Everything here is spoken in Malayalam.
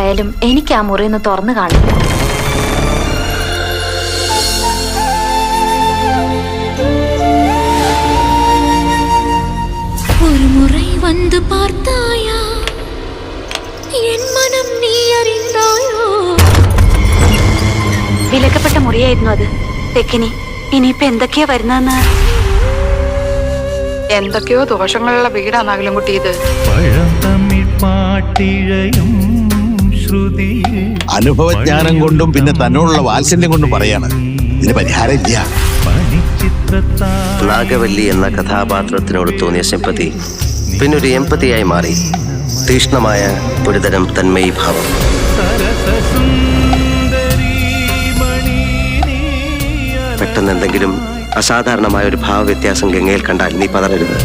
എന്തായാലും എനിക്ക് ആ മുറി ഒന്ന് തുറന്നു കാണും. ഒരു മുறை வந்து பார்த்தாயா എൻ മനം നീ അറിந்தாയോ. വിലക്കപ്പെട്ട മുറിയായിരുന്നു അത്. തെക്കിനി ഇനിയിപ്പൊ എന്തൊക്കെയാ വരുന്നതെന്ന്. എന്തൊക്കെയോ ദോഷങ്ങളുള്ള വീടാണ് അഖിലൻകുട്ടി ഇത്. അനുഭവജ്ഞാനം കൊണ്ടും പിന്നെ തന്നോടുള്ള വാത്സല്യം കൊണ്ടും പറയാണ് ഇതിന് പരിഹാരമില്ല. നാഗവല്ലി എന്ന കഥാപാത്രത്തിനോട് തോന്നിയ സിമ്പതി പിന്നൊരു എമ്പതിയായി മാറി. തീക്ഷ്ണമായ ഒരുതരം തന്മയീഭാവം. പെട്ടെന്ന് എന്തെങ്കിലും അസാധാരണമായ ഒരു ഭാവവ്യത്യാസം ഗംഗയിൽ കണ്ടാൽ നീ പതറരുത്.